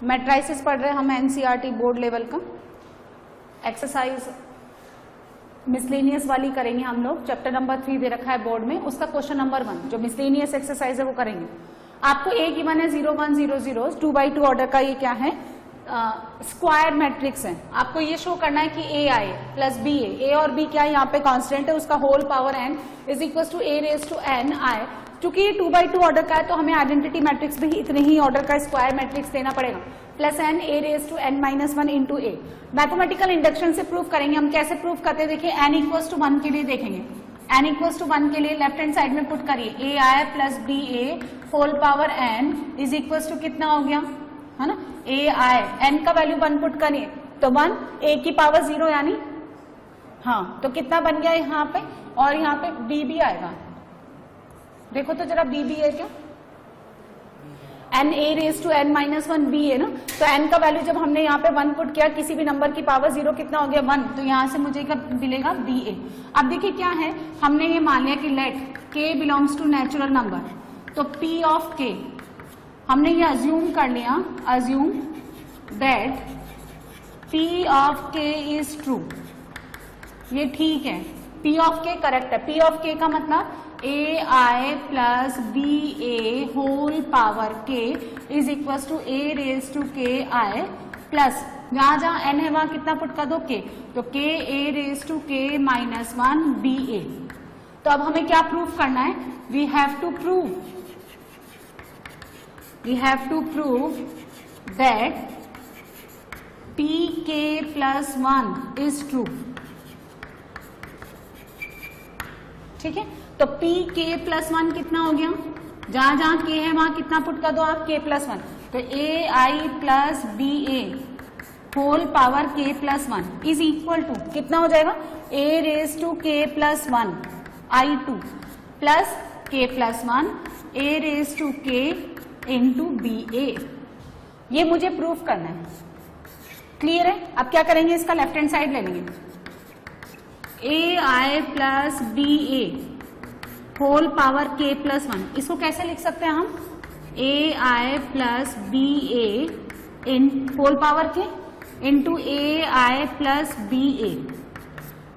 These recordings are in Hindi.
मैट्राइसिस पढ़ रहे हैं हम एनसीईआरटी बोर्ड लेवल का। एक्सरसाइज मिसलेनियस वाली करेंगे हम लोग, चैप्टर नंबर 3 दे रखा है बोर्ड में, उसका क्वेश्चन नंबर 1 जो मिसलेनियस एक्सरसाइज है वो करेंगे। आपको ए गिवन है 0 1 0 0 2x2 ऑर्डर का, ये क्या है स्क्वायर मैट्रिक्स है। आपको ये शो करना है कि ए आई प्लस बी ए और बी क्या है यहाँ पे कांस्टेंट है, उसका whole power n is equal to a raise to n i। क्योंकि ये 2x2 ऑर्डर का है तो हमें आइडेंटिटी मैट्रिक्स भी इतने ही ऑर्डर का स्क्वायर मैट्रिक्स देना पड़ेगा, plus n a raise to n minus 1 into a। Mathematical induction से प्रूव करेंगे हम। कैसे प्रूव करते हैं देखिए, n इक्वल्स टू 1 के लिए देखेंगे। n इक्वल्स टू 1 के लिए लेफ्ट हैंड साइड में पुट करिए, A I plus B A whole power n is equals to कितना हो गया, है ना, ए आई, n का वैल्यू 1 पुट करिए तो 1, a की पावर 0 यानी हाँ, तो कितना बन गया यहाँ पे, और यहाँ पे b भी आएगा। देखो तो जरा b भी है क्या, n a raise to n minus 1 b है ना, तो n का वैल्यू जब हमने यहाँ पे 1 पुट किया, किसी भी नंबर की पावर 0 कितना हो गया 1, तो यहाँ से मुझे मिलेगा b a। अब देखिए क्या है, हमने ये मान लिया कि let k belongs to natural number, तो p ऑफ k हमने ये अज्यूम कर लिया, assume that p of k is true. ये ठीक है, p ऑफ k करेक्ट है। p ऑफ k का मतलब A I plus B A whole power k is equal to a raise to k I plus जहां जहां n है वहां कितना पुट कर दो k, तो k a raise to k minus 1 B A. तो अब हमें क्या प्रूफ करना है, we have to prove that pk plus 1 is true. ठीक है, तो pk प्लस 1 कितना हो गया, जहां जहां k है वहां कितना पुट कर दो आप, k प्लस 1, तो A I plus B A whole power k plus 1 is equal to कितना हो जाएगा, a raise to k plus 1 I 2 plus k plus 1 a raise to k into B A. ये मुझे प्रूफ करना है, क्लियर है। अब क्या करेंगे, इसका लेफ्ट हैंड साइड ले लेंगे, A I plus B A whole power k plus 1, इसको कैसे लिख सकते हैं हम, A I plus B A in whole power k into A I plus B A.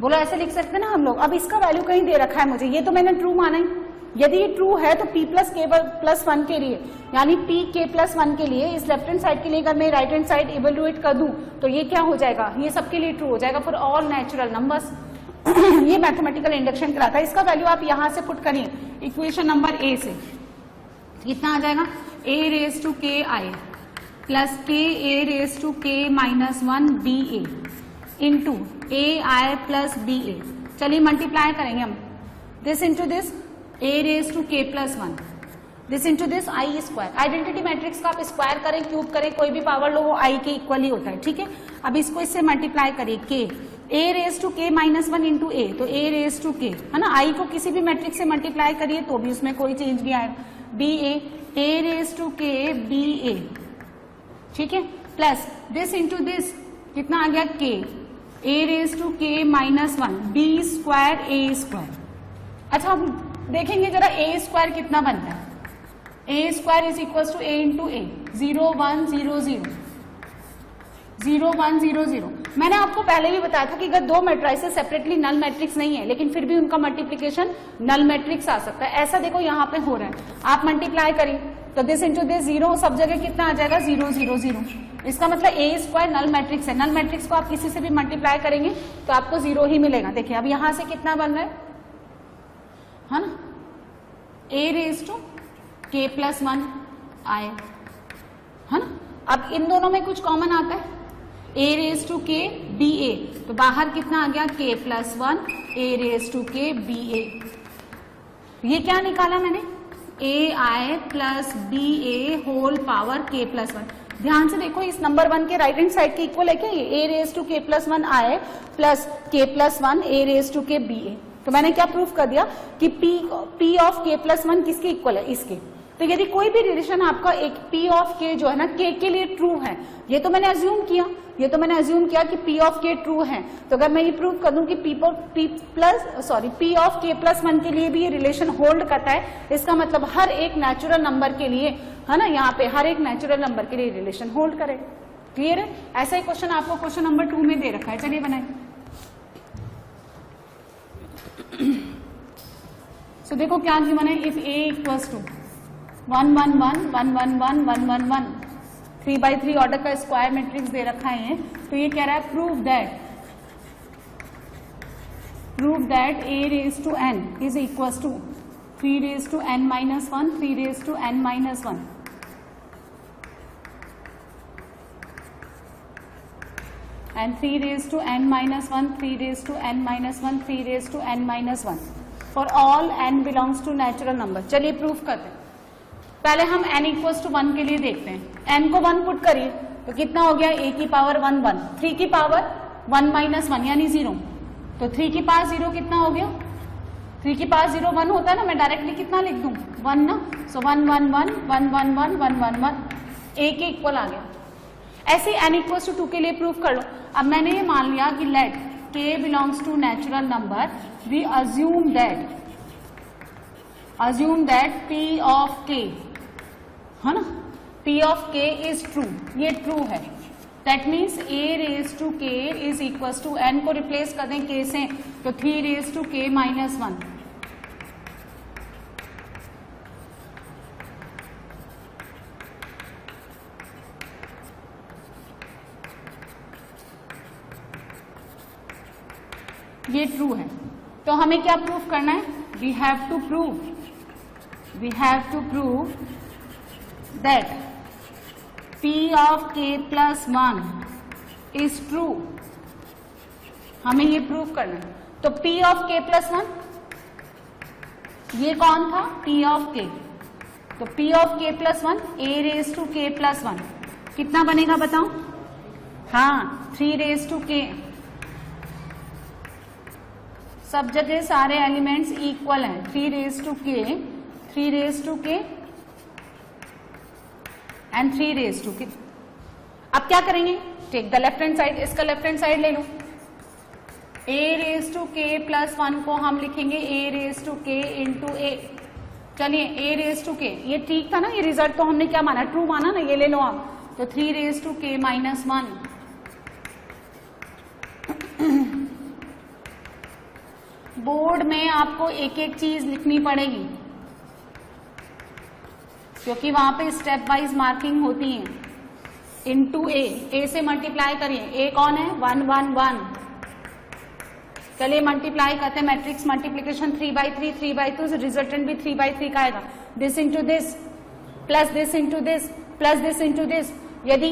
बोलो ऐसे लिख सकते हैं ना हम लोग। अब इसका वैल्यू कहीं दे रखा है मुझे, ये तो मैंने ट्रू माना है। यदि ये ट्रू है तो p प्लस k प्लस 1 के लिए, यानी p k प्लस 1 के लिए इस लेफ्ट हैंड साइड के लिए अगर मैं राइट हैंड साइड इवेल्युएट कर दूं तो ये क्या हो जाएगा, ये सबके लिए ट्रू हो जाएगा फॉर ऑल नेचुरल नंबर्स। ये मैथमेटिकल इंडक्शन कराता है। इसका वैल्यू आप यहां से पुट करिए इक्वेशन नंबर ए से, कितना आ जाएगा, a raise to k I plus k a raise to k minus 1 b a into a I plus b a। चलिए मल्टीप्लाई करेंगे हम, this into this a raise to k plus 1, this into this I square. Identity matrix का आप स्क्वायर करें, क्यूब करें, कोई भी पावर लो वो आई के इक्वल ही होता है। ठीक है, अब इसको इससे मल्टीप्लाई करिए, k a raise to k minus 1 into a, तो a रेज टू k है ना, आई को किसी भी मैट्रिक्स से मल्टीप्लाई करिए तो भी उसमें कोई चेंज नहीं आएगा, b a raise to k b a। ठीक है, प्लस दिस इंटू दिस कितना आ गया, k a raise to k minus 1 b square a square. अच्छा अब देखेंगे जरा a स्क्वायर कितना बनता है, a square is equal to a into a, 0 1 0 0 0 1 0 0। मैंने आपको पहले भी बताया था कि अगर दो मैट्रिसेस सेपरेटली नल मैट्रिक्स नहीं है लेकिन फिर भी उनका मल्टीप्लीकेशन नल मैट्रिक्स आ सकता है। ऐसा देखो यहाँ पे हो रहा है, आप मल्टीप्लाई करिए तो दिस इंटू दिस 0, सब जगह कितना आ जाएगा 0 0 0। इसका मतलब a स्क्वायर नल मैट्रिक्स है। नल मैट्रिक्स को आप किसी से भी मल्टीप्लाई करेंगे तो आपको 0 ही मिलेगा। देखिए अब यहां से कितना बन रहा है ना, a raise to k plus 1 आए, है ना। अब इन दोनों में कुछ कॉमन आता है, a raise to k b a, तो बाहर कितना आ गया k plus 1 a raise to k b a। ये क्या निकाला मैंने, a i plus b a whole power k plus 1। ध्यान से देखो इस नंबर 1 के राइट हैंड साइड के इक्वल है क्या ये, a raise to k plus 1 i plus k plus 1 a raise to k b a। तो मैंने क्या प्रूफ कर दिया कि p ऑफ k प्लस 1 किसके इक्वल है, इसके। तो यदि कोई भी रिलेशन आपका एक P ऑफ K जो है ना K के लिए ट्रू है, ये तो मैंने अज्यूम किया कि P ऑफ K ट्रू है, तो अगर मैं ये प्रूव कर दूं कि P ऑफ K प्लस 1 के लिए भी ये रिलेशन होल्ड करता है, इसका मतलब हर एक नेचुरल नंबर के लिए, है ना, यहाँ पे हर एक नेचुरल नंबर के लिए रिलेशन होल्ड करे। क्लियर है? ऐसा ही क्वेश्चन आपको क्वेश्चन नंबर 2 में दे रखा है, चलिए बनाए। सो देखो क्या गिवन है, if A equals to 1 1 1 1 1 1 1 1 1 3x3 order का स्क्वायर मैट्रिक्स दे रखा है, तो ये कह रहा है prove that A raise to n is equals to 3 raise to n minus 1 3 raise to n minus 1 and 3 raised to n minus 1 3 raised to n minus 1 3 raised to n minus 1 for all n belongs to natural number। चलिए प्रूफ करते हैं। पहले हम n इक्वल्स टू 1 के लिए देखते हैं। n को 1 पुट करिए तो कितना हो गया, a की पावर 1 1, 3 की पावर 1 माइनस 1 यानी 0, तो 3 की पावर 0 कितना हो गया, 3 की पावर 0 1 होता है ना, मैं डायरेक्टली कितना लिख दूं 1 ना, सो 1 1 1 1 1 1 1 1 1 a के इक्वल आ गया। ऐसे n इक्वल्स टू 2 के लिए प्रूफ कर लो। अब मैंने ये मान लिया कि let k belongs to natural number, we assume that p of k, है ना, p of k is true, ये ट्रू है। That means a raise to k is equals to, n को रिप्लेस कर दें k से, तो 3 रेज टू k माइनस 1, ये ट्रू है। तो हमें क्या प्रूफ करना है, we have to prove that p of k plus 1 is true, हमें ये प्रूफ करना है। तो p ऑफ k प्लस 1 ये कौन था, p ऑफ k, तो p of k plus 1 a raise to k plus 1 कितना बनेगा बताओ, हाँ 3 रेज टू k, सब जगह सारे एलिमेंट्स इक्वल हैं, 3 raise to k and 3 raise to k। अब क्या करेंगे, take the left hand side, इसका लेफ्ट हैंड साइड ले लो, a raise to k plus 1 को हम लिखेंगे a raise to k into a। चलिए a रेज टू k, ये ठीक था ना, ये रिजल्ट तो हमने क्या माना, ट्रू माना ना, ये ले लो आप, तो 3 raise to k minus 1। Board में आपको एक एक चीज लिखनी पड़ेगी क्योंकि वहां पे स्टेप वाइज मार्किंग होती है। इनटू a से मल्टीप्लाई करिए, a कौन है 1 1 1, चलिए मल्टीप्लाई करते हैं, मैट्रिक्स मल्टीप्लीकेशन 3/3 3/2, रिजल्टेंट भी 3/3 का आएगा, this into this plus this into this plus this into this. यदि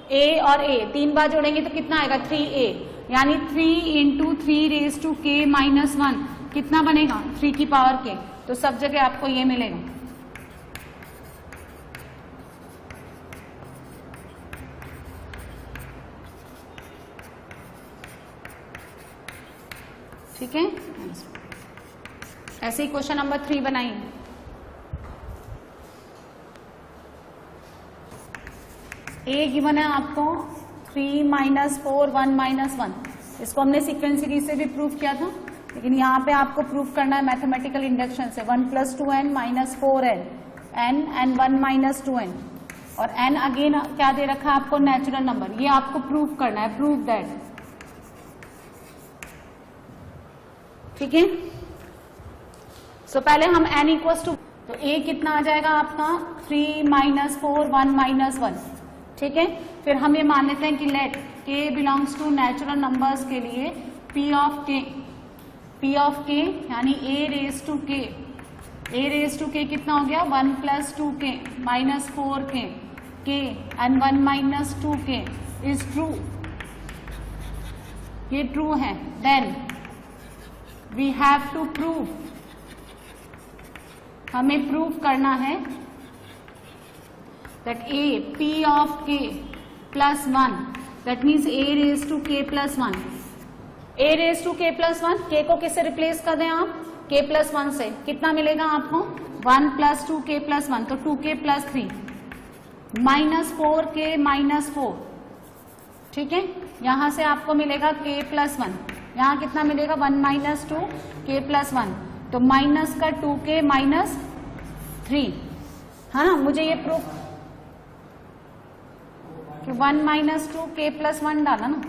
a और a 3 बार जोड़ेंगे तो कितना आएगा 3a, यानी 3 into 3 raise to k minus 1 कितना बनेगा 3 की पावर k, तो सब जगह आपको ये मिलेगा। ठीक है, ऐसे ही क्वेश्चन नंबर 3 बनाइए। a गिवन है आपको 3 माइनस 4 1 माइनस 1, इसको हमने सीक्वेंस सीरीज से भी प्रूफ किया था, लेकिन यहाँ पे आपको प्रूफ करना है मैथमेटिकल इंडक्शन से। 1 plus 2n minus 4n n and 1 minus 2n, और n अगेन क्या दे रखा है आपको नेचुरल नंबर, ये आपको प्रूफ करना है, प्रूव दैट। ठीक है, सो पहले हम n इक्वल्स टू, तो a कितना आ जाएगा आपका 3 माइनस 4 1 माइनस 1। ठीक है, फिर हम ये मान लेते हैं कि let k belongs to natural numbers के लिए p ऑफ k यानी a रेज टू k कितना हो गया 1 plus 2k minus 4k k and 1 minus 2k is true, ये ट्रू है। Then we have to prove, हमें प्रूव करना है that a p of k plus 1, that means a raised to k plus 1, a raised to k plus 1, k को किससे रिप्लेस कर दें आप k plus 1 से, कितना मिलेगा आपको 1 प्लस 2k प्लस 1 तो 2k plus 3 minus 4k minus 4, ठीक है। यहां से आपको मिलेगा k प्लस 1, यहाँ कितना मिलेगा 1 माइनस 2 k प्लस 1, तो माइनस का 2k माइनस 3, है ना। मुझे ये प्रूफ कि 1 माइनस 2 k प्लस 1 डाला ना,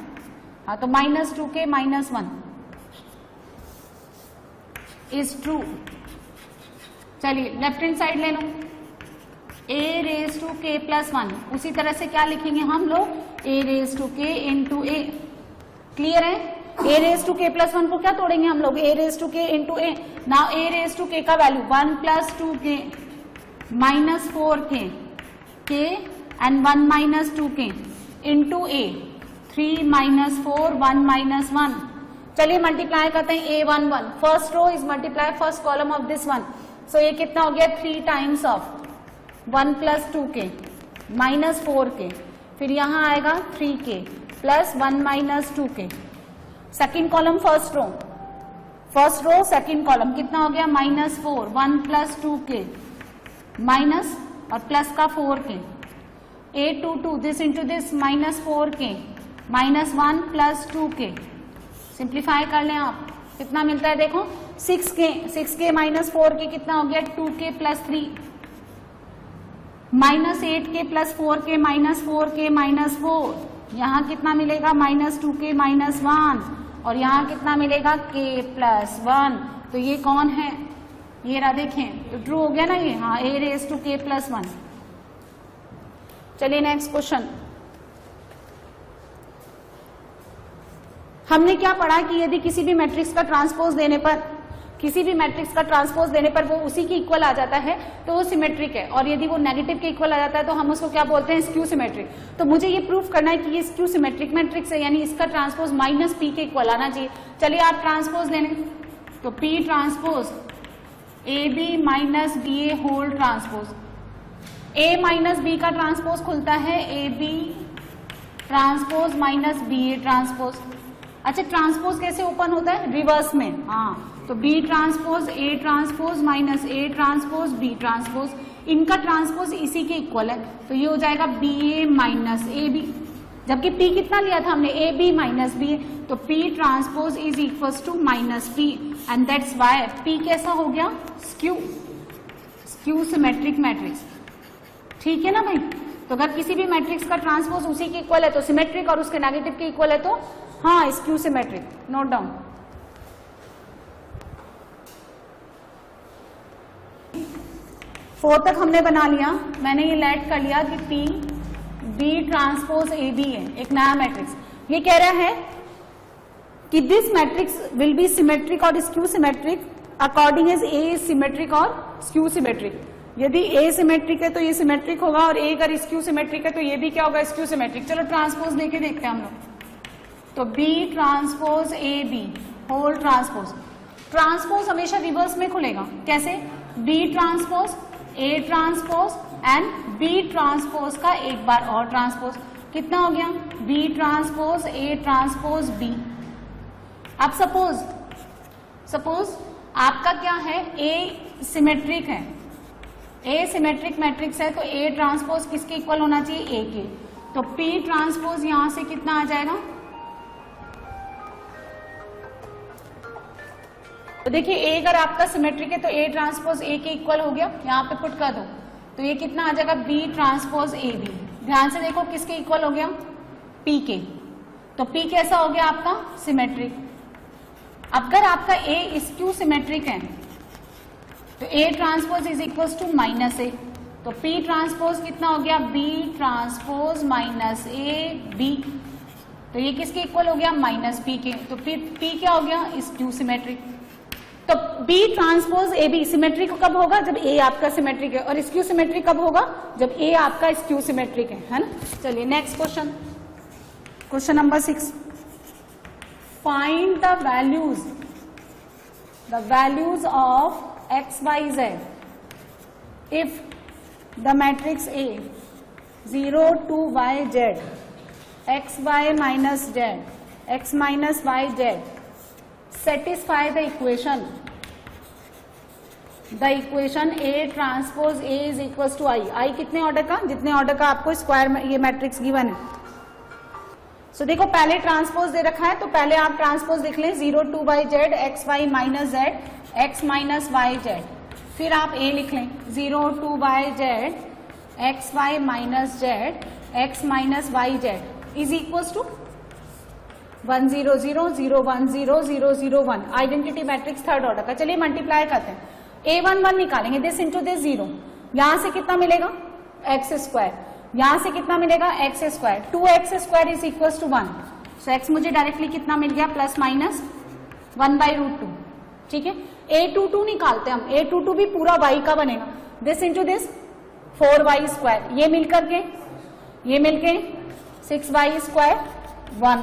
हाँ, तो minus 2k minus 1 is true. चलिए लेफ्ट हैंड साइड ले लो, a raise to k plus 1, उसी तरह से क्या लिखेंगे हम लोग, a raise to k into a। Clear है। a raise to k plus 1 को क्या तोड़ेंगे हम लोग, a raise to k into a। Now a raise to k का value 1 plus 2k minus 4k k and 1 minus 2k into a, 3 minus 4 1 minus 1। चलिए मल्टीप्लाई करते हैं, a1 1, first row is multiply first column of this one, so ये कितना हो गया 3 times of 1 plus 2k minus 4k, फिर यहां आएगा 3k plus 1 minus 2k। Second column first row second column कितना हो गया माइनस 4, 1 प्लस 2k माइनस और प्लस का 4k, a2 this into this minus 4k minus 1 plus 2k। Simplify कर लें आप, कितना मिलता है देखो 6k माइनस 4k कितना हो गया 2k plus 3 minus 8k plus 4k minus 4k minus 4, यहाँ कितना मिलेगा माइनस 2k माइनस 1 और यहाँ कितना मिलेगा k प्लस 1। तो ये कौन है, ये रहा, देखें तो ट्रू हो गया ना ये, हाँ, a raise to k plus 1। चलिए नेक्स्ट क्वेश्चन। हमने क्या पढ़ा कि यदि किसी भी मैट्रिक्स का ट्रांसपोज देने पर वो उसी के इक्वल आ जाता है तो वो सिमेट्रिक है, और यदि वो नेगेटिव के इक्वल आ जाता है तो हम उसको क्या बोलते हैं, स्क्यू सिमेट्रिक। तो मुझे ये प्रूफ करना है कि ये स्क्यू सिमेट्रिक मैट्रिक्स है, यानी इसका ट्रांसपोज माइनस p के इक्वल आना चाहिए। चलिए आप ट्रांसपोज लेने, तो p transpose ab minus ba whole transpose, a minus b का ट्रांसपोज खुलता है ab transpose minus ba transpose. अच्छा, ट्रांसपोज कैसे ओपन होता है, रिवर्स में, हाँ, तो b transpose a transpose minus a transpose b transpose, इनका ट्रांसपोज इसी के इक्वल है, तो ये हो जाएगा ba माइनस ab, जबकि p कितना लिया था हमने, ab माइनस b, तो p transpose is equal to minus p, and that's why p कैसा हो गया, स्क्यू सिमेट्रिक मैट्रिक्स। ठीक है ना भाई। तो अगर किसी भी मैट्रिक्स का ट्रांसपोज उसी के इक्वल है तो सिमेट्रिक, और उसके नेगेटिव के इक्वल है तो हाँ स्क्यू सिमेट्रिक। Note down. 4 तक हमने बना लिया, मैंने ये लेट कर लिया कि P B transpose A B है, एक नया मैट्रिक्स। ये कह रहा है कि this matrix will be symmetric और skew symmetric according as A symmetric और स्क्यू सिमेट्रिक। यदि ए सिमेट्रिक है तो ये सिमेट्रिक होगा, और ए अगर स्क्यू सिमेट्रिक है तो ये भी क्या होगा, स्क्यू सिमेट्रिक। चलो ट्रांसपोज लेके देखते हैं हम लोग। तो B transpose A B whole transpose, transpose हमेशा रिवर्स में खुलेगा, कैसे, B transpose A transpose and B transpose का एक बार और ट्रांसपोज, कितना हो गया B transpose A transpose B। अब सपोज आपका क्या है, A सिमेट्रिक है, A सिमेट्रिक मैट्रिक्स है, तो A ट्रांसपोज किसके इक्वल होना चाहिए, A के, तो P ट्रांसपोज यहां से कितना आ जाएगा, तो देखिए A अगर आपका सिमेट्रिक है तो A ट्रांसपोज A के इक्वल हो गया, यहाँ पे पुट कर दो, तो ये कितना आ जाएगा B ट्रांसपोज A B। ध्यान से देखो किसके इक्वल हो गया, P के, तो P कैसा हो गया आपका, सिमेट्रिक। अगर आपका A स्क्यू सिमेट्रिक है तो A transpose is equal to minus A, तो P ट्रांसपोज कितना हो गया, B transpose minus A B, तो ये किसके इक्वल हो गया, माइनस P के, तो P क्या हो गया, स्क्यू सिमेट्रिक। तो B transpose A B symmetric कब होगा, जब A आपका सिमेट्रिक है, और स्क्यू सिमेट्रिक कब होगा, जब A आपका स्क्यू सिमेट्रिक है ना। चलिए next question, question number 6, find the values of x y z if the matrix A 0 to y z x y minus z x minus y z satisfy the equation the equation A transpose A is equal to I. I कितने ऑर्डर का, जितने ऑर्डर का आपको स्क्वायर में ये मैट्रिक्स गिवन है। सो देखो पहले ट्रांसपोज दे रखा है तो पहले आप ट्रांसपोज लिख लें 0(2)z xy minus z x minus y z. फिर आप ए लिख लें 0(2)z xy minus z x minus y z is equal to 1 0 0 0 1 0 0 0 1 identity matrix third order का। चलिए मल्टीप्लाई करते हैं, a11 निकालेंगे, दिस इंटू दिस 0, यहां से कितना मिलेगा एक्स स्क्वायर, यहां से कितना मिलेगा x square, 2x square is equal to 1। So x मुझे डायरेक्टली कितना मिल गया प्लस माइनस 1/√2। ठीक है, a22 निकालते हैं हम, a22 भी पूरा y का बनेगा, this into this 4y square, ये मिलके 6y square 1।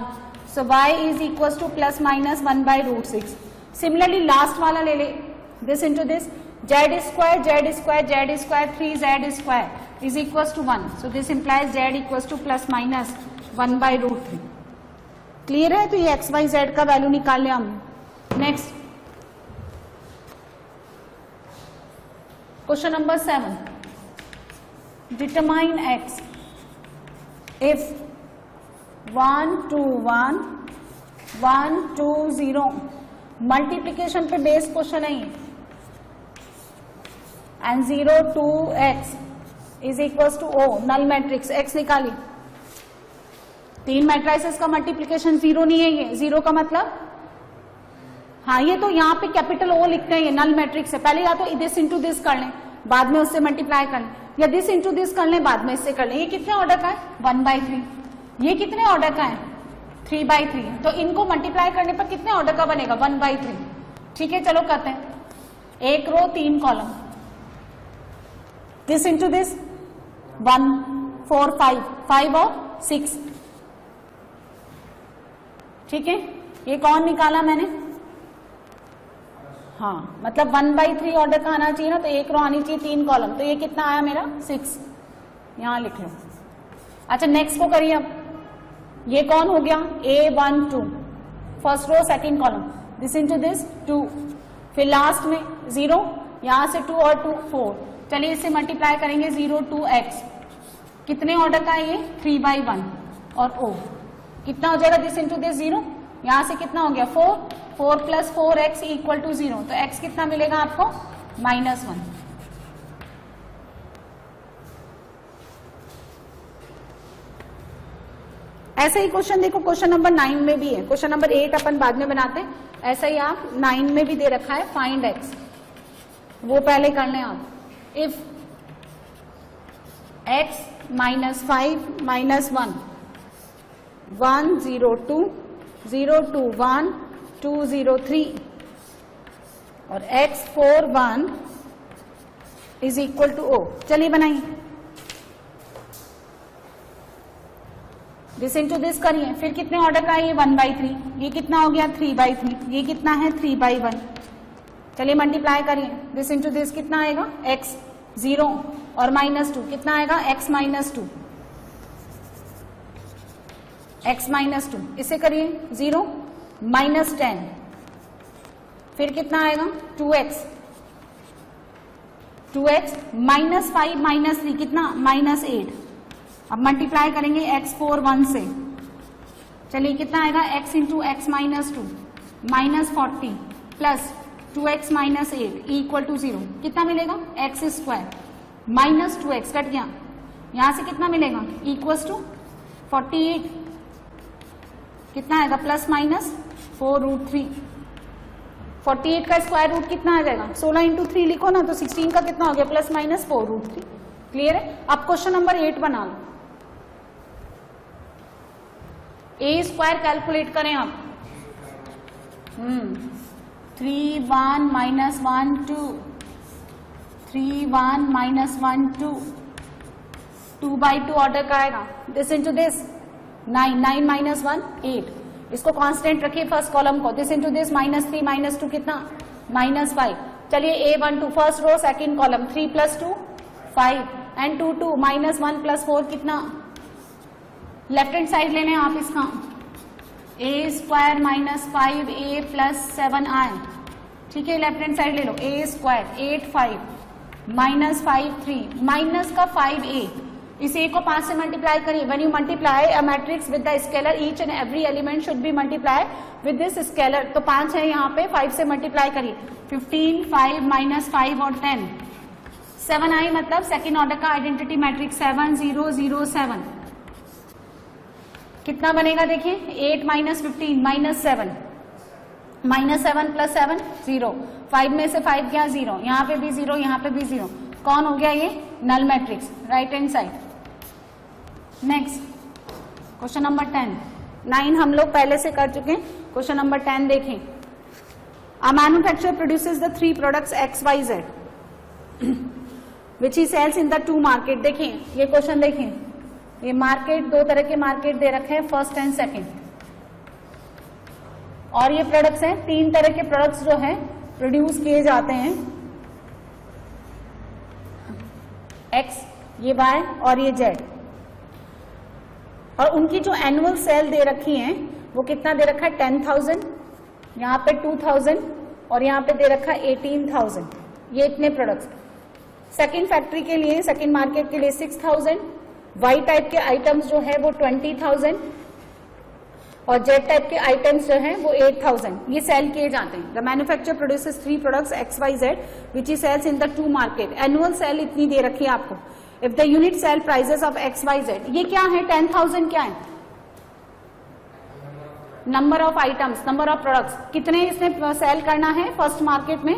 So y is equal to plus minus 1/√6। Similarly last वाला ले ले, this into this z square 3z square is equal to 1। So this implies z equal to plus minus 1/√3। Clear है, तो ये xy/z का वैल्यू निकाल लिया हमने। Next question number 7, determine x if 1 2 1 1 2 0 multiplication पे बेस्ड क्वेश्चन है ये, and 0 2x is equal to O, null matrix x निकाली। तीन मैट्रिसेस का मल्टीप्लीकेशन 0 नहीं है, ये 0 का मतलब हाँ, ये तो यहाँ पे कैपिटल O लिखते हैं, ये नल मैट्रिक्स है। पहले या तो दिस इंटू दिस कर लें, बाद में उससे मल्टीप्लाई कर लें, या दिस इंटू दिस कर लें, बाद में इससे कर लें। ये कितने ऑर्डर का है 1/3, ये कितने ऑर्डर का है 3/3, तो इनको मल्टीप्लाई करने पर कितने ऑर्डर का बनेगा 1/3। ठीक है, चलो करते हैं, एक रो 3 कॉलम, दिस इंटू दिस 1 4 5 और 6। ठीक है, ये कौन निकाला मैंने, हाँ मतलब 1/3 ऑर्डर का आना चाहिए ना, तो एक रो आनी चाहिए 3 कॉलम, तो ये कितना आया मेरा 6, यहां लिख लो। अच्छा नेक्स्ट को करिए, अब ये कौन हो गया A1 2, first row second column, this into this 2, फिर लास्ट में 0, यहां से 2 और 2 4। चलिए इससे मल्टीप्लाई करेंगे 0 2x, कितने ऑर्डर का है ये 3/1, और O कितना हो जाएगा, दिस इंटू दिस 0, यहां से कितना हो गया 4 4 प्लस 4x इक्वल टू 0, तो x कितना मिलेगा आपको -1। ऐसा ही क्वेश्चन देखो क्वेश्चन नंबर 9 में भी है, क्वेश्चन नंबर 8 अपन बाद में बनाते हैं, ऐसा ही आप 9 में भी दे रखा है फाइंड x, वो पहले कर लें आप। इफ x -5 -1 1 0 2 0 2 1 2 0 3 और x 4 1 is equal to O। चलिए बनाइए, दिस इंटू दिस करिए, फिर कितने ऑर्डर का है ये 1/3, ये कितना हो गया 3/3, ये कितना है 3/1। चलिए मल्टीप्लाई करिए, दिस इंटू दिस कितना आएगा x 0 और -2 कितना आएगा x -2, x -2, इसे करिए 0 -10, फिर कितना आएगा 2x -5 -3 कितना -8। अब मल्टीप्लाई करेंगे x 4 1 से, चलिए कितना आएगा x into x -2 -40 plus 2x -8 equal to 0, कितना मिलेगा x स्क्वायर -2x कट गया, यहां से कितना मिलेगा इक्वल टू 48, कितना आएगा प्लस माइनस 4√3। 48 का स्क्वायर रूट कितना आ जाएगा 16 इंटू 3 लिखो ना, तो 16 का कितना हो गया प्लस माइनस 4√3। क्लियर है, अब क्वेश्चन नंबर 8 बना लो। ए स्क्वायर कैलकुलेट करें आप, 3 1 -1 2 3 1 -1 2 2/2 ऑर्डर का आएगा, दिस इंटू दिस 9 9 -1 8, इसको कांस्टेंट रखिए फर्स्ट कॉलम को, दिस इंटू दिस -3 -2 कितना -5। चलिए A12 first row second column 3 + 2 5 and 2 2 -1 + 4 कितना, लेफ्ट हैंड साइड लेने आप इसका, A² -5A + 7i। ठीक है, लेफ्ट हैंड साइड ले लो, a स्क्वायर 8 5 माइनस 5 3 माइनस का 5a, इस a को 5 से मल्टीप्लाई करिए। When you multiply a matrix with the scalar each and every element should be multiply with this scalar, तो 5 है यहाँ पे, 5 से मल्टीप्लाई करिए। 15 5 माइनस 5 और 10 7 आई, मतलब सेकेंड ऑर्डर का आइडेंटिटी मैट्रिक्स 7 0 0 7, कितना बनेगा देखिए, 8 माइनस 15 माइनस 7, माइनस 7 प्लस 7 0, 5 में से 5 गया 0, यहाँ पे भी 0, यहाँ पे भी 0, कौन हो गया ये, null matrix, right hand side. Next question number 10, 9 हम लोग पहले से कर चुके हैं, क्वेश्चन नंबर 10 देखें। A manufacturer produces the 3 products XYZ which he sells in the 2 market. देखें ये क्वेश्चन, देखें ये मार्केट, 2 तरह के मार्केट दे रखे हैं, फर्स्ट एंड सेकंड, और ये प्रोडक्ट्स हैं, 3 तरह के प्रोडक्ट्स जो हैं प्रोड्यूस किए जाते हैं, X, ये Y और ये Z, और उनकी जो एनुअल सेल दे रखी है वो कितना दे रखा है, 10,000, यहाँ पे 2,000 और यहाँ पे दे रखा है 18,000, ये इतने प्रोडक्ट्स। सेकंड फैक्ट्री के लिए, सेकंड मार्केट के लिए 6,000, वाई टाइप के आइटम्स जो है वो 20,000 और जेड टाइप के आइटम्स जो हैं वो 8,000, ये सेल किए जाते हैं। The manufacturer produces 3 products XYZ which he sells in the 2 market. Annual sale इतनी दे रखी है आपको। If the unit sale prices of XYZ, ये क्या है, 10,000 क्या है, number of items, number of products, कितने इसने सेल करना है फर्स्ट मार्केट में,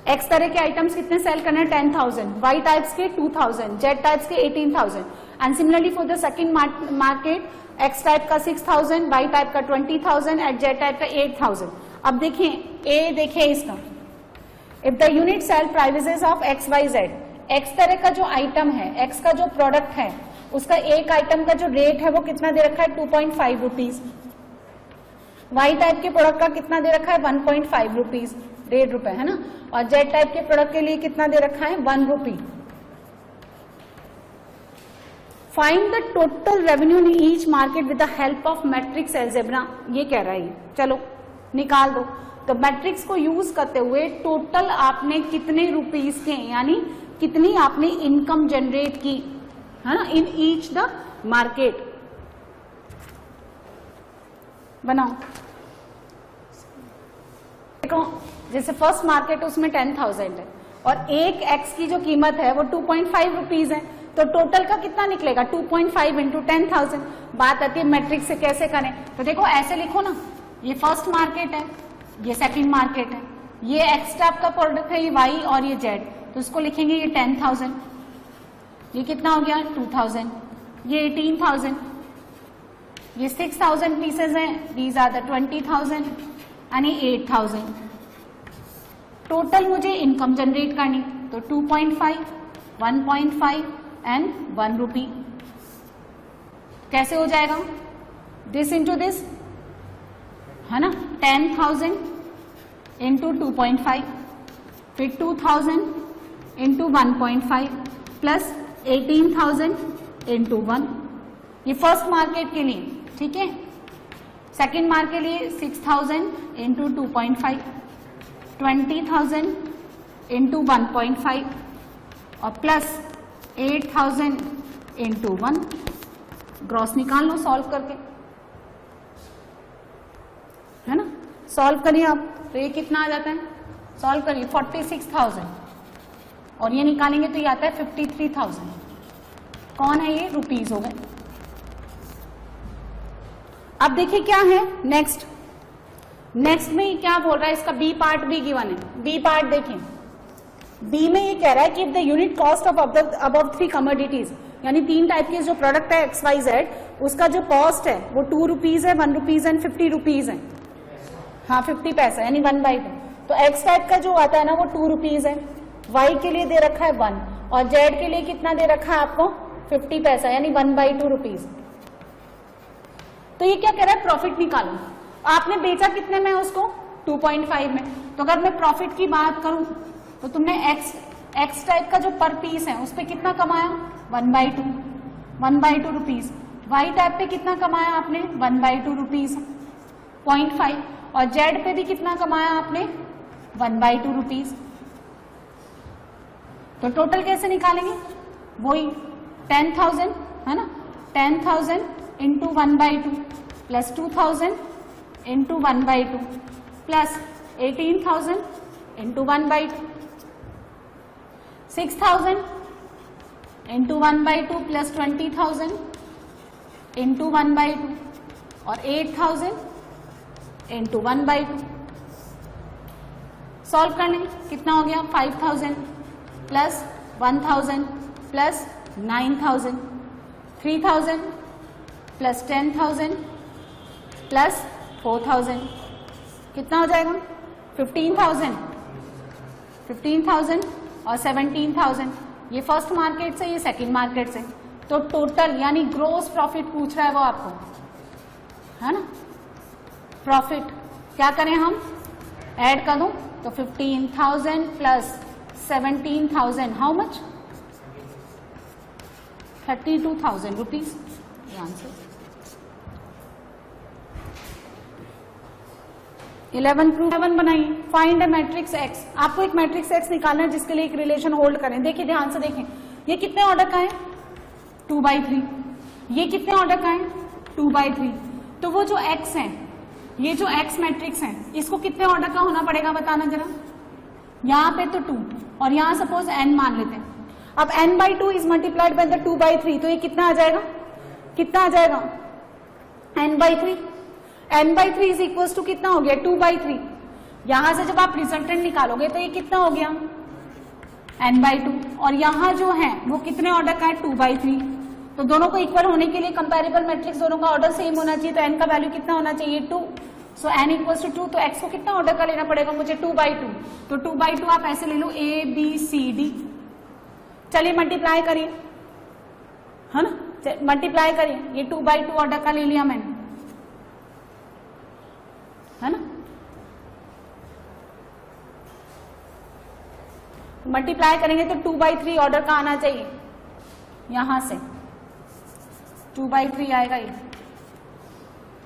X तरह के आइटम्स कितने सेल करने हैं, 10,000, Y टाइप्स के 2,000, Z टाइप्स के 18,000, and similarly for the second market X type का 6,000, Y टाइप का 20,000 एंड Z टाइप का 8,000। अब देखें A, देखिए इसका, if the unit sale prices of XYZ, X तरह का जो आइटम है, X का जो प्रोडक्ट है, उसका एक आइटम का जो रेट है वो कितना दे रखा है, 2.5 रुपीज। Y टाइप के प्रोडक्ट का कितना दे रखा है, 1.5 रुपीज, 1.5 रुपए है ना, और Z टाइप के प्रोडक्ट के लिए कितना दे रखा है, 1 rupee. Find the total revenue in each market with the help of matrix algebra, ये कह रहा है, चलो निकाल दो। तो मैट्रिक्स को यूज करते हुए टोटल आपने कितने रुपीज के, यानी कितनी आपने इनकम जनरेट की, है ना, इन ईच द मार्केट। बनाओ, देखो जैसे फर्स्ट मार्केट उसमें 10,000 है और एक एक्स की जो कीमत है वो 2.5 रुपीज है, तो टोटल का कितना निकलेगा, 2.5 इंटू 10,000। बात आती है मैट्रिक्स से कैसे करें, तो देखो ऐसे लिखो ना, ये फर्स्ट मार्केट है, ये सेकंड मार्केट है, ये एक्स टाइप का प्रोडक्ट है, ये वाई और ये जेड, तो इसको लिखेंगे ये 10,000, ये कितना हो गया 2,000, ये 18,000, ये 6,000 पीसेज हैं, दीज आर द 20,000 यानी 8,000। टोटल मुझे इनकम जनरेट करनी, तो 2.5, 1.5 एंड 1 रुपी। कैसे हो जाएगा, दिस इंटू दिस, है ना, 10,000 इंटू 2.5, फिर 2,000 इंटू 1.5 प्लस 18,000 इंटू 1, ये फर्स्ट मार्केट के लिए, ठीक है। सेकेंड मार्केट के लिए 6,000 इंटू 2.5, 20,000 इंटू 1.5 और प्लस 8,000 इंटू 1। ग्रॉस निकाल लो सॉल्व करके, है ना, सॉल्व करिए आप, तो ये कितना आ जाता है, सॉल्व करिए 46,000 और ये निकालेंगे तो ये आता है 53,000। कौन है ये, रुपीज हो गए। अब देखिए क्या है नेक्स्ट, नेक्स्ट में क्या बोल रहा है, इसका बी पार्ट भी गिवन है। बी पार्ट देखें, बी में ये कह रहा है कि the unit cost of above 3 commodities, यानी 3 टाइप के जो प्रोडक्ट है XYZ, उसका जो कॉस्ट है वो 2 रुपीज है, 1 रुपीज एंड 50 रुपीज है, हाँ 50 पैसा यानी 1/2। तो X टाइप का जो आता है ना वो 2 रुपीज है, Y के लिए दे रखा है 1 और Z के लिए कितना दे रखा है आपको 50 पैसा यानी 1/2 रुपीज। तो ये क्या कह रहा है, प्रॉफिट निकालो। आपने बेचा कितने में उसको, 2.5 में, तो अगर मैं प्रॉफिट की बात करूं तो तुमने एक्स टाइप का जो पर पीस है उस पर कितना कमाया, 1/2 रुपीज। वाई टाइप पे कितना कमाया आपने, 1/2 रुपीज 0.5, और जेड पे भी कितना कमाया आपने 1/2 रुपीज। तो टोटल कैसे निकालेंगे, वही 10,000 है ना, 10,000 into 1/2 plus 2,000 into 1/2 plus 18,000 into 1/2, 6,000 into 1/2 plus 20,000 into 1/2 और 8,000 इंटू 1/2। सॉल्व कर लें, कितना हो गया 5,000 प्लस 1,000 प्लस 9,000, 3,000 प्लस 10,000 प्लस 4,000, कितना हो जाएगा 15,000 और 17,000। ये फर्स्ट मार्केट से, ये सेकंड मार्केट से। तो टोटल यानी ग्रोस प्रॉफिट पूछ रहा है वो आपको, है ना। प्रॉफिट क्या करें हम, ऐड कर दूं तो 15,000 प्लस 17,000 हाउ मच, 32,000 रुपीज। ये आंसर 11 बनाइए। फाइंड ए मैट्रिक्स एक्स। आपको एक मैट्रिक्स एक्स निकालना है जिसके लिए एक रिलेशन होल्ड करें। देखिए ध्यान से देखें, ये कितने ऑर्डर का है 2/3, ये कितने ऑर्डर का है 2/3। तो वो जो एक्स है, ये जो एक्स मैट्रिक्स है, इसको कितने ऑर्डर का होना पड़ेगा बताना जरा। यहाँ पे तो 2 और यहाँ सपोज n मान लेते हैं। अब n/2 is multiplied by the 2/3, तो ये कितना आ जाएगा, कितना आ जाएगा n/3। n/3 is equal to कितना हो गया 2/3। यहां से जब आप रिजल्टेंट निकालोगे तो ये कितना हो गया n/2 और यहाँ जो है वो कितने ऑर्डर का है 2/3। तो दोनों को इक्वल होने के लिए कंपैरेबल मैट्रिक्स दोनों का ऑर्डर सेम होना चाहिए। तो n का वैल्यू कितना होना चाहिए 2। सो n इक्वल टू 2। तो x को कितना ऑर्डर का लेना पड़ेगा मुझे 2/2। तो 2/2 आप ऐसे ले लो a b c d। चलिए मल्टीप्लाई करिए, है ना, मल्टीप्लाई करिए। ये 2/2 ऑर्डर का ले लिया मैंने, है ना। मल्टीप्लाई करेंगे तो 2/3 ऑर्डर का आना चाहिए, यहां से 2/3 आएगा। ये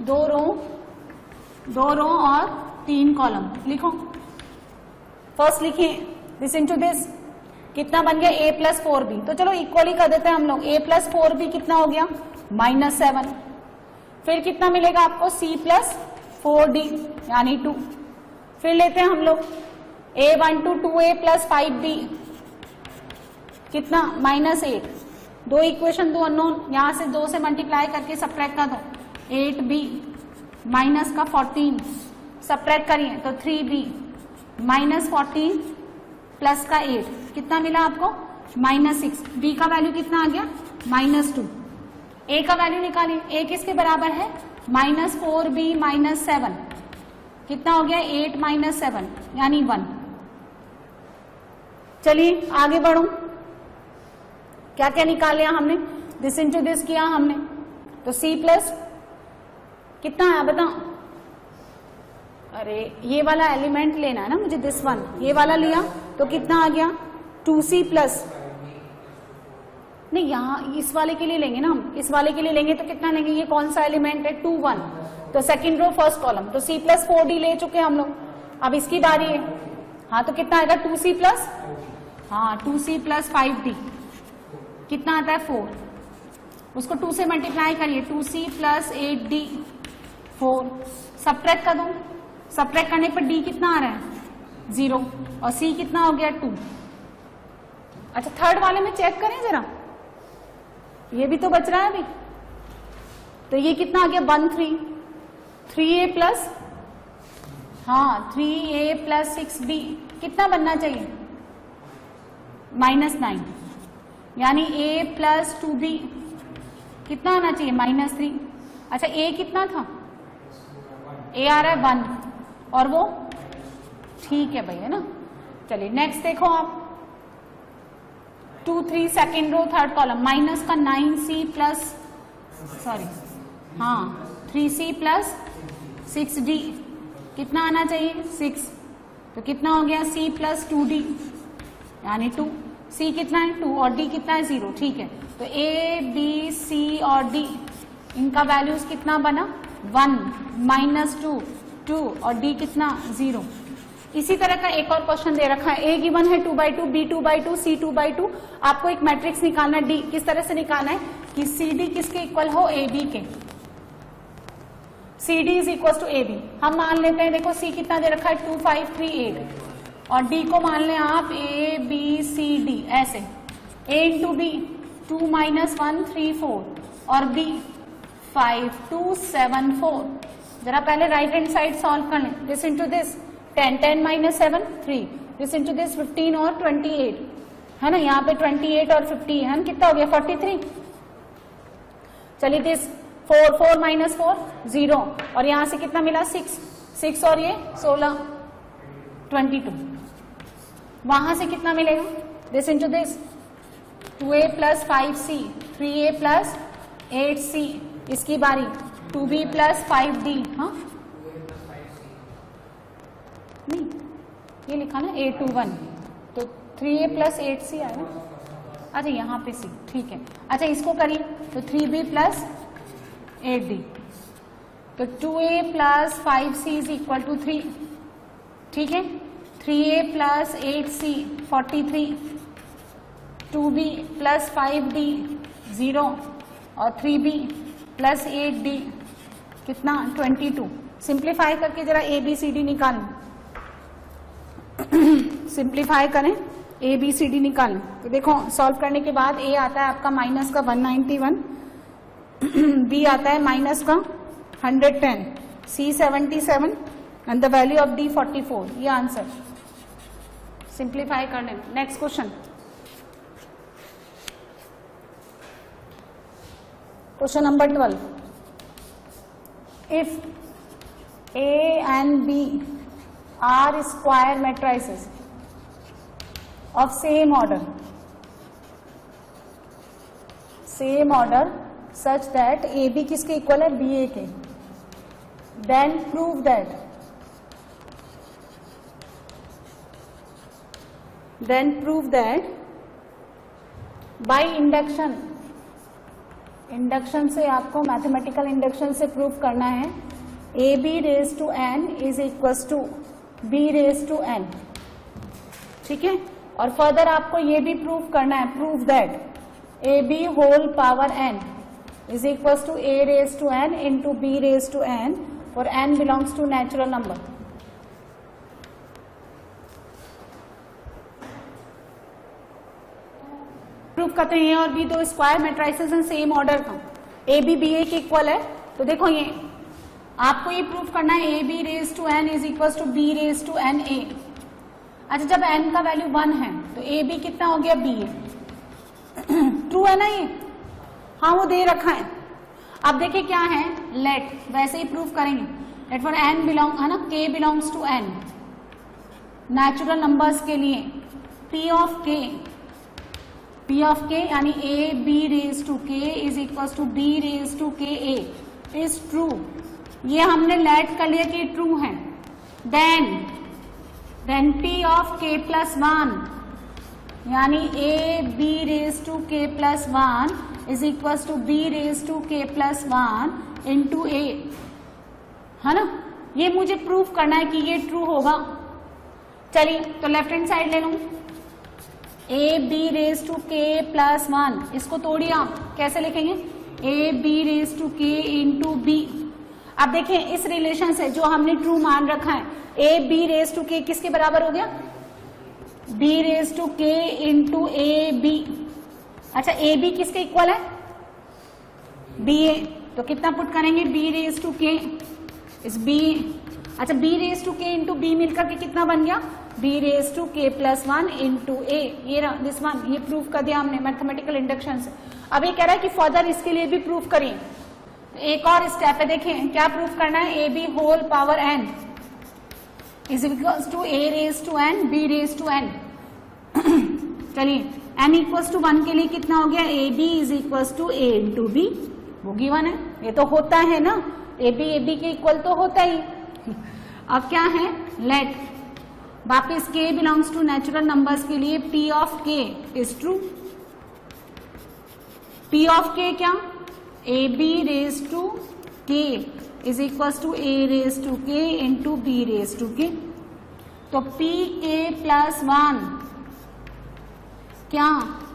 2 रो और 3 कॉलम लिखो। फर्स्ट लिखिए दिस इनटू दिस, कितना बन गया a प्लस 4b। तो चलो इक्वली कर देते हैं हम लोग। a प्लस 4b कितना हो गया -7। फिर कितना मिलेगा आपको c प्लस 4d यानी 2। फिर लेते हैं हम लोग a12 2a प्लस 5b कितना -8। 2 इक्वेशन 2 अननोन, यहां से 2 से मल्टीप्लाई करके सब्ट्रैक्ट कर दो। 8b माइनस का 14 सब्ट्रैक्ट करिए तो 3b -14 प्लस का 8 कितना मिला आपको -6। b का वैल्यू कितना आ गया -2। a का वैल्यू निकालिए, a किसके बराबर है -4b -7 कितना हो गया 8 -7 यानी 1। चलिए आगे बढ़ो, क्या क्या निकाल लिया हमने, दिस इंटू दिस किया हमने। तो c प्लस कितना है बताओ, अरे ये वाला एलिमेंट लेना है ना मुझे, दिस वन, ये वाला लिया तो कितना आ गया 2c प्लस, नहीं यहाँ इस वाले के लिए लेंगे ना हम, इस वाले के लिए लेंगे तो कितना लेंगे, ये कौन सा एलिमेंट है 2 1, तो सेकंड रो फर्स्ट कॉलम, तो c प्लस 4d ले चुके हम लोग। अब इसकी बारी है, हाँ तो कितना आएगा 2c प्लस, हाँ 2c प्लस 5d कितना आता है 4, उसको 2 से मल्टीप्लाई करिए 2c प्लस 8d 4, सब्ट्रैक्ट कर दो, सब्ट्रैक्ट करने पर d कितना आ रहा है 0 और c कितना हो गया 2। अच्छा थर्ड वाले में चेक करें जरा, ये भी तो बच रहा है अभी, तो ये कितना आ गया 1 3, 3a प्लस, हाँ 3a प्लस 6b कितना बनना चाहिए -9, यानी a प्लस 2b कितना आना चाहिए -3। अच्छा a कितना था, a आ रहा है 1 और वो ठीक है भाई, है ना। चलिए नेक्स्ट देखो आप 2 3 second row third column, minus का 9c प्लस सॉरी हाँ 3c प्लस 6d कितना आना चाहिए 6, तो कितना हो गया c प्लस 2d यानी 2, c कितना है 2 और d कितना है 0, ठीक है। तो a b c और d इनका वैल्यूज कितना बना 1 -2 2 और d कितना 0, इसी तरह का एक और क्वेश्चन दे रखा है, ए गिवन है 2/2, बी 2/2, सी 2/2। आपको एक मैट्रिक्स निकालना है डी। किस तरह से निकालना है कि सी डी किसके इक्वल हो, ए बी के। C D is equal to A B. हम मान लेते हैं, देखो सी कितना दे रखा है 2 5 3 8 और डी को मान लें आप ए बी सी डी ऐसे। ए इंटू बी 2 - 1 3 4 और बी 5 2 7 4। जरा पहले राइट हैंड साइड सॉल्व कर लें। This into this 10 10 - 7 3, this into this 15 और 28 है ना, यहाँ पे 28 और 50 है, कितना हो गया 43। चलिए दिस 4 4 - 4 0 और यहाँ से कितना मिला 6 6 और ये 16 22। वहां से कितना मिलेगा, this into this 2a + 5c 3a + 8c। इसकी बारी 2b + 5d। हाँ नहीं ये लिखा ना A21 तो 3a + 8c आया। अच्छा यहाँ पे c, ठीक है। अच्छा इसको करिए तो 3b + 8d तो 2a + 5c = 3, ठीक है। 3a + 8c 43, 2b + 5d 0 और 3b + 8d कितना 22। सिंप्लीफाई करके जरा ए बी सी डी निकालें। सिंप्लीफाई करें, ए बी सी डी निकालें तो देखो सॉल्व करने के बाद ए आता है आपका माइनस का 191, बी आता है माइनस का 110, सी 77 and the value of D 44। ये आंसर। सिंप्लीफाई कर लें। Next question, question number 12। If A and B are square matrices of same order such that AB किसके इक्वल है BA के, then prove that by induction से आपको मैथमेटिकल इंडक्शन से प्रूव करना है AB⁴n is equals to B⁴n, ठीक है। और फर्दर आपको ये भी प्रूव करना है, prove that AB⁴n is equals to A⁴n into B⁴n for n belongs to natural number. Prove करते हैं और भी दो स्क्वायर मैट्रिसेस हैं सेम ऑर्डर का, ए बी बी ए के इक्वल है। तो देखो ये आपको ये प्रूव करना है AB⁴n is equal to B⁴n A। अच्छा जब n का वैल्यू 1 है तो ए बी कितना हो गया BA। ट्रू है ना ये, हाँ वो दे रखा है। अब देखिए क्या है, लेट वैसे ही प्रूव करेंगे। लेट फॉर n बिलोंग है ना, k belongs to n natural numbers के लिए P ऑफ k यानी AB⁴k is equal to B⁴ka is true. ये हमने लेट कर लिया कि ट्रू है। देन P ऑफ k + 1 यानी AB⁴k + 1 is equal to B⁴k + 1 into a, है ना। ये मुझे प्रूव करना है कि ये ट्रू होगा। चलिए तो लेफ्ट हैंड साइड ले लूं, AB⁴k + 1 इसको तोड़िए आप, कैसे लिखेंगे AB⁴k इंटू b। अब देखिए इस रिलेशन से जो हमने ट्रू मान रखा है AB⁴k किसके बराबर हो गया B⁴k इंटू AB। अच्छा AB किसके इक्वल है BA, तो कितना पुट करेंगे B⁴k इस B। अच्छा B⁴k इंटू B मिलकर के कितना बन गया B⁴k + 1 इंटू A। ये दिस वन, ये प्रूव कर दिया हमने मैथमेटिकल इंडक्शन से। अब ये कह रहा है कि फर्दर इसके लिए भी प्रूव करिए। तो एक और स्टेप है, देखिए क्या प्रूव करना है AB⁴n is equals to A⁴n B⁴n। चलिए n इक्वल्स टू 1 के लिए कितना हो गया AB is equals to A into B, वो गिवन है, ये तो होता है ना, AB के इक्वल तो होता ही। अब क्या है, लेट वापिस k belongs to natural numbers के लिए P of k is true. P of k क्या AB⁴k is equal to A⁴k into B⁴k। तो पी के प्लस 1 क्या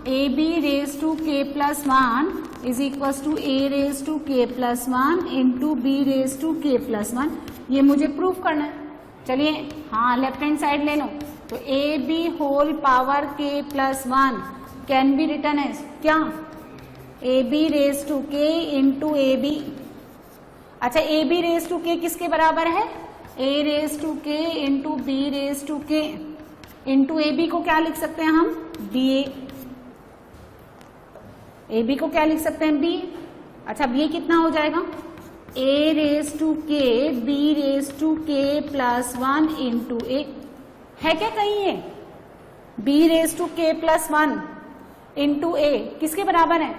A B raise to k plus 1 is equal to A raise to k plus 1 into B raise to k plus 1। ये मुझे प्रूव करना है। चलिए हाँ लेफ्ट हैंड साइड ले लो। तो ए बी होल पावर के plus 1 can be written as क्या A B raise to k into A B. अच्छा A B raise to k किसके बराबर है? A raise to k into B raise to k into A B को क्या लिख सकते हैं हम? बी ए बी को क्या लिख सकते हैं? बी। अच्छा अब ये कितना हो जाएगा? ए रेज टू के B raise to k plus 1 into ए है क्या कहीं ये? B raise to k plus 1 into ए किसके बराबर है?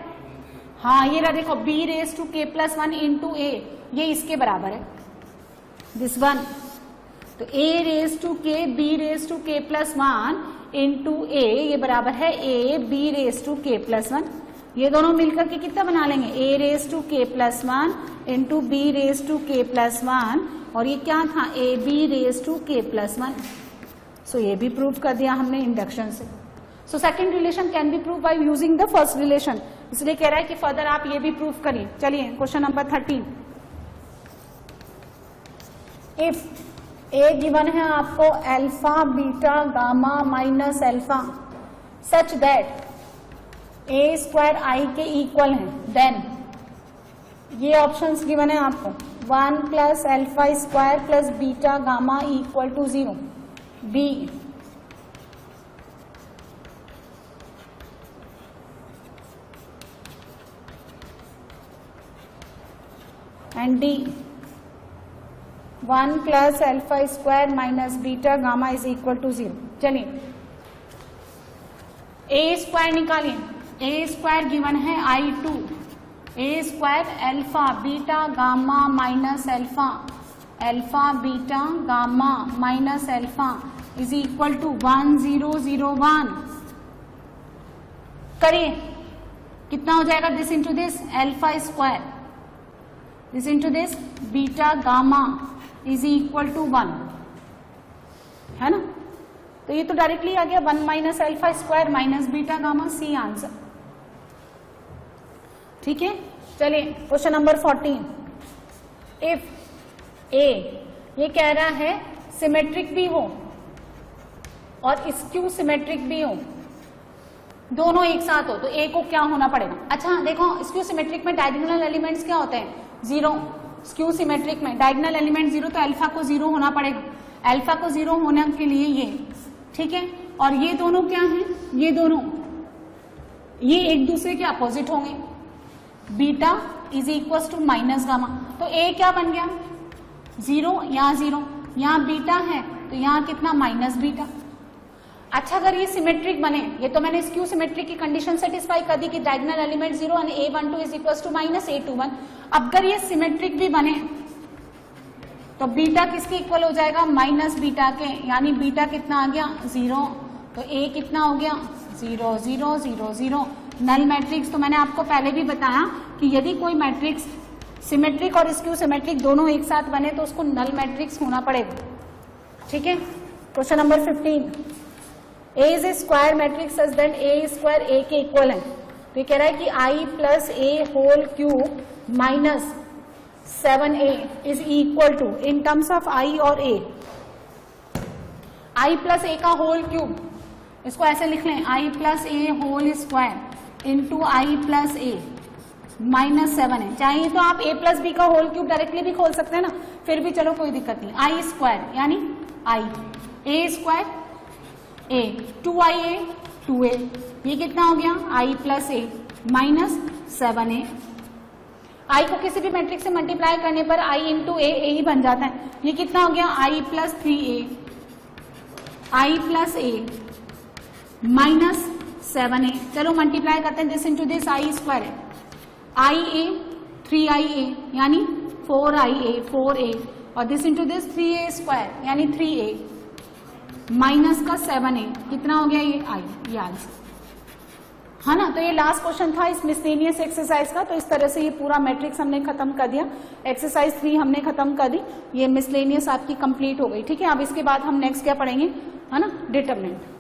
हाँ ये रहा देखो B raise to k plus 1 into ए ये इसके बराबर है दिस वन। तो ए रेज टू के B raise to k plus 1 into ए ये बराबर है ए B raise to k plus 1। ये दोनों मिलकर के कितना बना लेंगे? A raise to k plus 1 into B raise to k plus 1 और ये क्या था? A B raise to k plus 1। So ये भी प्रूव कर दिया हमने इंडक्शन से। So second relation can be prove by using the first relation, इसलिए कह रहा है कि फर्दर आप ये भी प्रूव करिए। चलिए question number 13। If A given है आपको alpha beta gamma minus alpha such that A square I के इक्वल है, देन ये ऑप्शंस गिवन है आपको 1 plus alpha square plus beta gamma equal to 0, B and D 1 plus alpha square minus beta gamma is equal to 0। चलिए ए स्क्वायर निकालिए। ए स्क्वायर गिवन है I2, A square alpha beta gamma minus alpha, alpha beta gamma minus alpha is equal to 1 0 0 1। करिए कितना हो जाएगा? This into this alpha square, this into this beta gamma is equal to 1 है ना। तो ये तो डायरेक्टली आ गया 1 minus alpha square minus beta gamma, C answer. ठीक है चलिए क्वेश्चन नंबर 14। इफ ए ये कह रहा है सिमेट्रिक भी हो और स्क्यू सिमेट्रिक भी हो, दोनों एक साथ हो, तो ए को क्या होना पड़ेगा? अच्छा देखो स्क्यू सिमेट्रिक में डायगोनल एलिमेंट्स क्या होते हैं? 0। स्क्यू सिमेट्रिक में डायगोनल एलिमेंट 0, तो अल्फा को 0 होना पड़ेगा। अल्फा को 0 होने के लिए ये, ठीक है। और ये दोनों क्या हैं? ये दोनों ये एक दूसरे के अपोजिट होंगे। Beta is equal to minus gamma, तो ए क्या बन गया? 0, यहाँ 0, यहाँ बीटा है तो यहाँ कितना? Minus beta. अच्छा अगर ये सिमेट्रिक बने, ये तो मैंने स्क्यू सिमेट्रिक की कंडीशन सेटिस्फाई कर दी कि diagonal element 0 and a12 is equal to minus a21। अब अगर ये सिमेट्रिक भी बने तो बीटा किसके इक्वल हो जाएगा? माइनस बीटा के, यानी बीटा कितना आ गया? 0। तो a कितना हो गया? 0 0 0 0। नल मैट्रिक्स तो मैंने आपको पहले भी बताया कि यदि कोई मैट्रिक्स सिमेट्रिक और स्क्यू सिमेट्रिक दोनों एक साथ बने तो उसको नल मैट्रिक्स होना पड़ेगा। ठीक है question number 15। A is a square matrix such that A square A के इक्वल है। तो ये कह रहा है कि I plus A whole cube minus 7A is equal to in terms of I और A। I प्लस A का होल क्यूब, इसको ऐसे लिख लें I plus A whole square into I plus A minus 7A। चाहिए तो आप A प्लस B का होल क्यूब डायरेक्टली भी खोल सकते हैं ना, फिर भी चलो कोई दिक्कत नहीं। I स्क्वायर यानी I, A square A 2IA 2A, ये कितना हो गया? I plus A minus 7A। I को किसी भी मैट्रिक्स से मल्टीप्लाई करने पर I इंटू A ही बन जाता है। ये कितना हो गया? I plus 3A, I plus A minus 7A। चलो मल्टीप्लाई करते हैं, this into this I square, IA 3IA यानी 4IA 4A, और this into this 3A square यानी 3A माइनस का 7A, कितना हो गया? ये I, ये आंसर। है ना। तो ये लास्ट क्वेश्चन था इस मिसलेनियस एक्सरसाइज का। तो इस तरह से ये पूरा मैट्रिक्स हमने खत्म कर दिया, एक्सरसाइज 3 हमने खत्म कर दी, ये मिसलेनियस आपकी कंप्लीट हो गई। ठीक है, अब इसके बाद हम नेक्स्ट क्या पढ़ेंगे, है ना, डिटरमिनेंट।